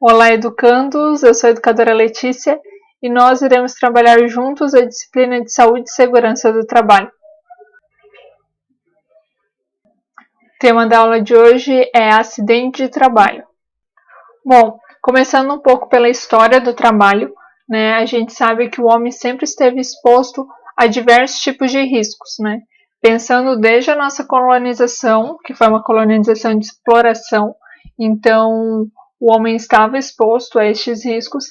Olá, educandos! Eu sou a educadora Letícia e nós iremos trabalhar juntos a disciplina de Saúde e Segurança do Trabalho. O tema da aula de hoje é acidente de trabalho. Bom, começando um pouco pela história do trabalho, a gente sabe que o homem sempre esteve exposto a diversos tipos de riscos, Pensando desde a nossa colonização, que foi uma colonização de exploração, então o homem estava exposto a estes riscos,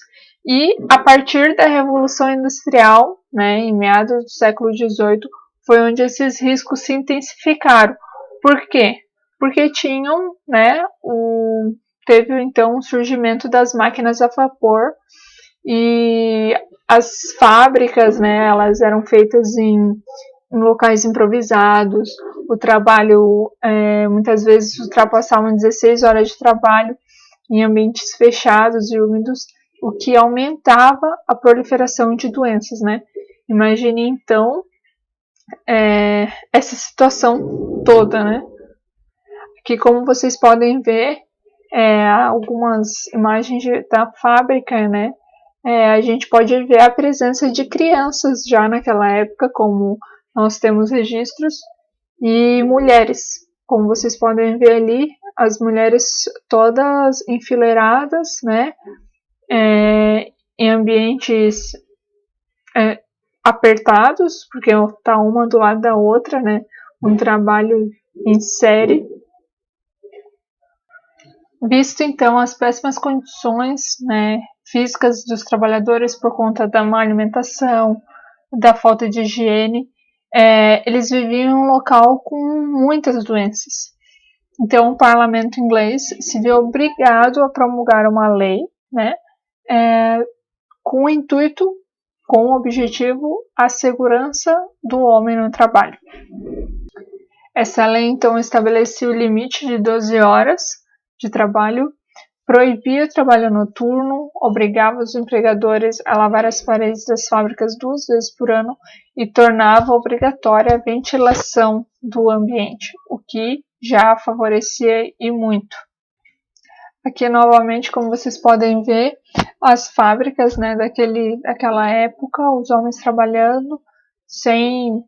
e a partir da Revolução Industrial, em meados do século XVIII, foi onde esses riscos se intensificaram. Por quê? Porque teve então o surgimento das máquinas a vapor e as fábricas, elas eram feitas em locais improvisados, o trabalho muitas vezes ultrapassavam 16 horas de trabalho em ambientes fechados e úmidos, o que aumentava a proliferação de doenças, Imagine então essa situação toda, Aqui, como vocês podem ver, algumas imagens da fábrica, a gente pode ver a presença de crianças já naquela época, como nós temos registros, e mulheres, como vocês podem ver ali, as mulheres todas enfileiradas, em ambientes apertados, porque está uma do lado da outra, um trabalho em série. Visto então as péssimas condições, físicas dos trabalhadores por conta da má alimentação, da falta de higiene, eles viviam em um local com muitas doenças. Então o parlamento inglês se viu obrigado a promulgar uma lei, com o intuito, com o objetivo, a segurança do homem no trabalho. Essa lei então estabelecia o limite de 12 horas de trabalho, proibia o trabalho noturno, obrigava os empregadores a lavar as paredes das fábricas 2 vezes por ano e tornava obrigatória a ventilação do ambiente, o que já favorecia e muito. Aqui novamente, como vocês podem ver, as fábricas daquela época, os homens trabalhando sem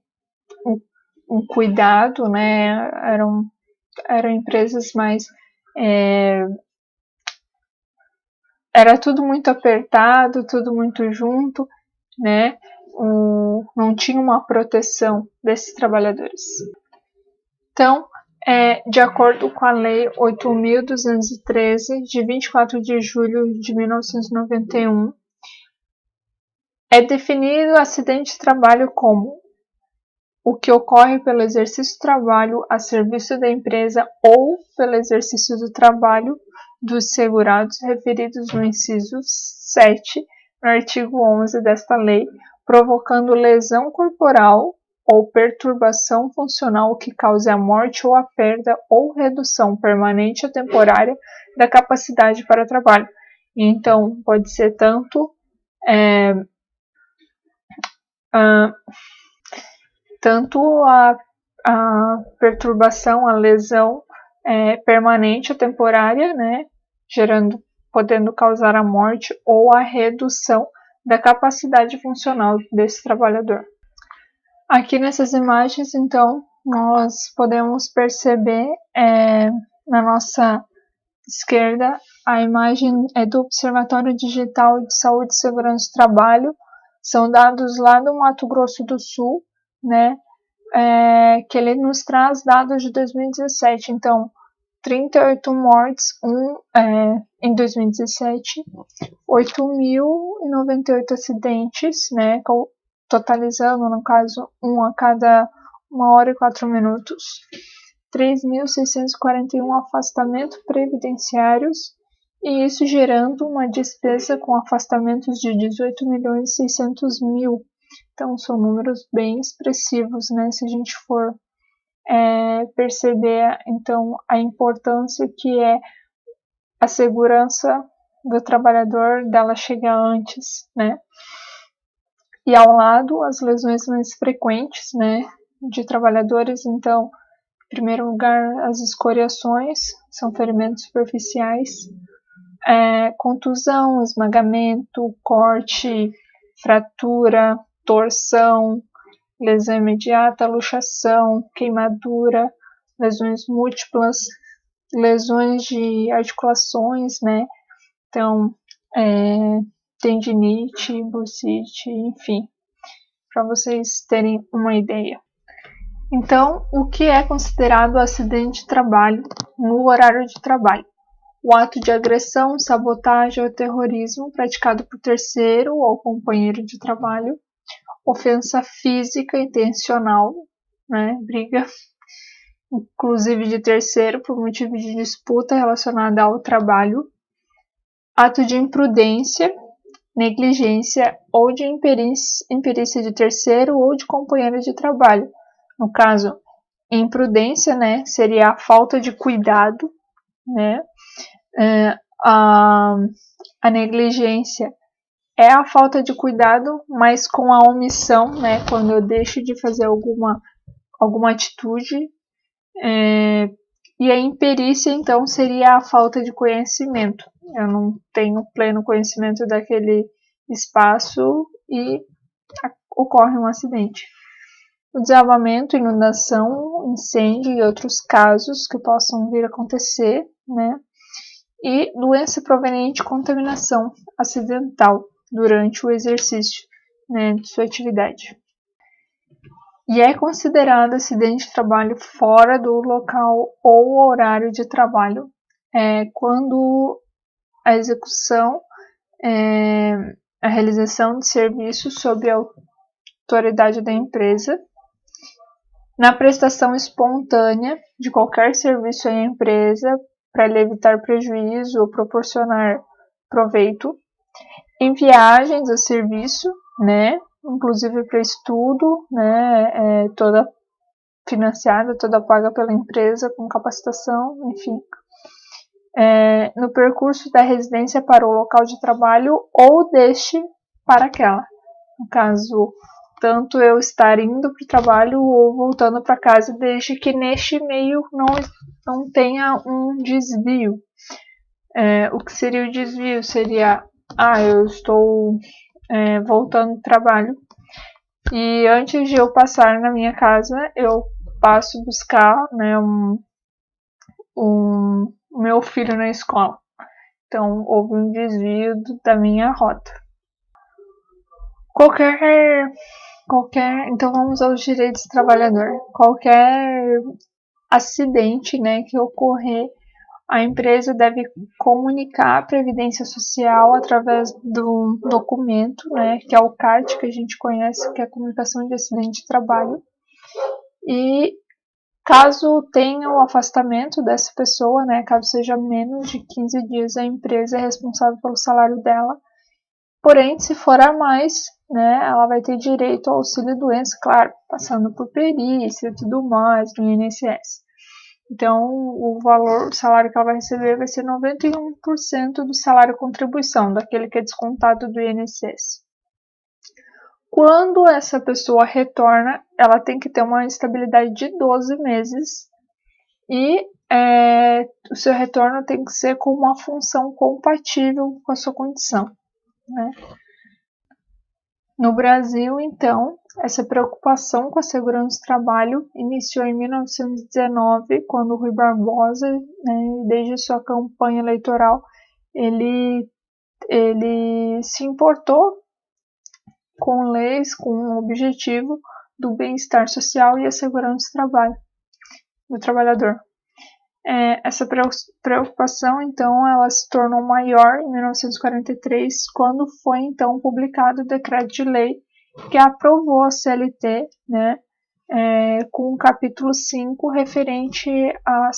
um cuidado, eram empresas mais era tudo muito apertado, tudo muito junto, não tinha uma proteção desses trabalhadores. Então, de acordo com a Lei 8.213, de 24 de julho de 1991, é definido acidente de trabalho como o que ocorre pelo exercício do trabalho a serviço da empresa ou pelo exercício do trabalho dos segurados referidos no inciso 7, no artigo 11 desta lei, provocando lesão corporal ou perturbação funcional que cause a morte ou a perda ou redução permanente ou temporária da capacidade para trabalho. Então, pode ser tanto a perturbação, a lesão permanente ou temporária, podendo causar a morte, ou a redução da capacidade funcional desse trabalhador. Aqui nessas imagens, então, nós podemos perceber na nossa esquerda, a imagem é do Observatório Digital de Saúde e Segurança do Trabalho. São dados lá do Mato Grosso do Sul, que ele nos traz dados de 2017, então 38 mortes em 2017, 8.098 acidentes, totalizando, no caso, um a cada 1 hora e 4 minutos, 3.641 afastamentos previdenciários, e isso gerando uma despesa com afastamentos de 18.600.000. Então, são números bem expressivos, se a gente for perceber, então, a importância que é a segurança do trabalhador, dela chegar antes, E ao lado, as lesões mais frequentes, de trabalhadores. Então, em primeiro lugar, as escoriações, são ferimentos superficiais, contusão, esmagamento, corte, fratura, torção, lesão imediata, luxação, queimadura, lesões múltiplas, lesões de articulações, né? Então, tendinite, bursite, enfim, para vocês terem uma ideia. Então, o que é considerado acidente de trabalho no horário de trabalho? O ato de agressão, sabotagem ou terrorismo praticado por terceiro ou companheiro de trabalho, ofensa física intencional, né, briga, inclusive de terceiro por motivo de disputa relacionada ao trabalho, ato de imprudência, negligência ou de imperícia de terceiro ou de companheiro de trabalho. No caso, imprudência, né, seria a falta de cuidado, né, a negligência é a falta de cuidado, mas com a omissão, né, quando eu deixo de fazer alguma atitude, e a imperícia, então, seria a falta de conhecimento. Eu não tenho pleno conhecimento daquele espaço e ocorre um acidente. O desabamento, inundação, incêndio e outros casos que possam vir a acontecer, né? E doença proveniente de contaminação acidental durante o exercício, né, de sua atividade. E é considerado acidente de trabalho fora do local ou horário de trabalho quando a execução, a realização de serviço sob a autoridade da empresa, na prestação espontânea de qualquer serviço à empresa para lhe evitar prejuízo ou proporcionar proveito, em viagens a serviço, né, inclusive para estudo, né, toda financiada, toda paga pela empresa, com capacitação, enfim. No percurso da residência para o local de trabalho ou deste para aquela. No caso, tanto eu estar indo para o trabalho ou voltando para casa, desde que neste meio não tenha um desvio. O que seria o desvio? Seria, eu estou voltando do trabalho e antes de eu passar na minha casa, eu passo buscar, né, o meu filho na escola. Então, houve um desvio da minha rota. Então vamos aos direitos do trabalhador. Qualquer acidente, né, que ocorrer, a empresa deve comunicar a Previdência Social através do documento, né, que é o CART, que a gente conhece, que é a Comunicação de Acidente de Trabalho. E caso tenha o afastamento dessa pessoa, né, caso seja menos de 15 dias, a empresa é responsável pelo salário dela. Porém, se for a mais, né, ela vai ter direito ao auxílio-doença, claro, passando por perícia e tudo mais no INSS. Então, o salário que ela vai receber vai ser 91% do salário contribuição, daquele que é descontado do INSS. Quando essa pessoa retorna, ela tem que ter uma estabilidade de 12 meses e o seu retorno tem que ser com uma função compatível com a sua condição, né? No Brasil, então, essa preocupação com a segurança do trabalho iniciou em 1919, quando Rui Barbosa, né, desde sua campanha eleitoral, ele se importou com leis com o objetivo do bem-estar social e a segurança do trabalho do trabalhador. Essa preocupação, então, ela se tornou maior em 1943, quando foi, então, publicado o decreto de lei que aprovou a CLT, né, com o capítulo 5, referente à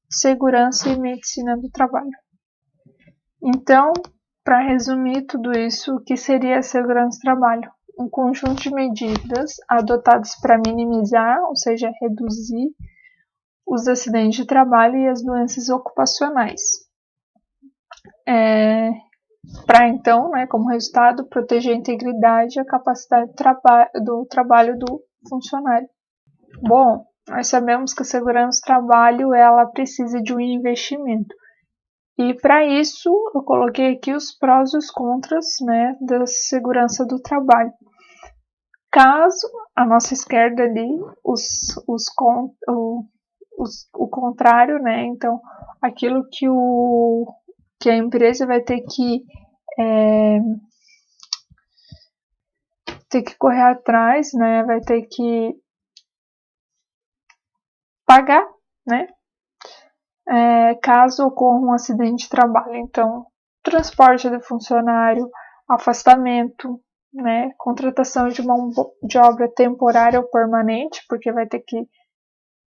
segurança e medicina do trabalho. Então, para resumir tudo isso, o que seria a segurança do trabalho? Um conjunto de medidas adotadas para minimizar, ou seja, reduzir os acidentes de trabalho e as doenças ocupacionais. Para então, né, como resultado, proteger a integridade e a capacidade do trabalho do funcionário. Bom, nós sabemos que a segurança do trabalho ela precisa de um investimento. E para isso eu coloquei aqui os prós e os contras, né, da segurança do trabalho. Caso à nossa esquerda ali, o contrário, né? Então, aquilo que a empresa vai ter que correr atrás, né? Vai ter que pagar, né? Caso ocorra um acidente de trabalho. Então, transporte do funcionário, afastamento, né? Contratação de mão de obra temporária ou permanente, porque vai ter que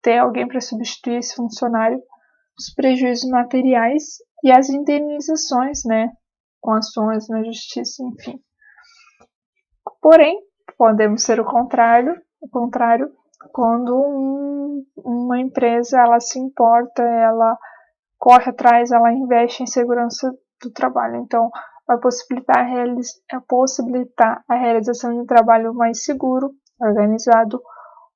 ter alguém para substituir esse funcionário, os prejuízos materiais e as indenizações, né? Com ações na justiça, enfim. Porém, podemos ser o contrário quando uma empresa ela se importa, ela corre atrás, ela investe em segurança do trabalho. Então, vai possibilitar a realização de um trabalho mais seguro, organizado,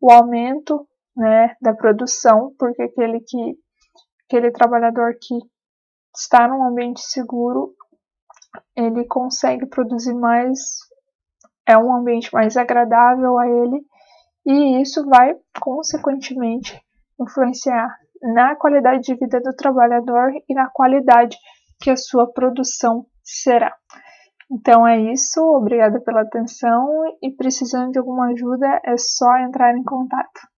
o aumento, né, da produção, porque aquele trabalhador que está num ambiente seguro, ele consegue produzir mais, é um ambiente mais agradável a ele, e isso vai, consequentemente, influenciar na qualidade de vida do trabalhador e na qualidade que a sua produção será. Então é isso, obrigada pela atenção e precisando de alguma ajuda é só entrar em contato.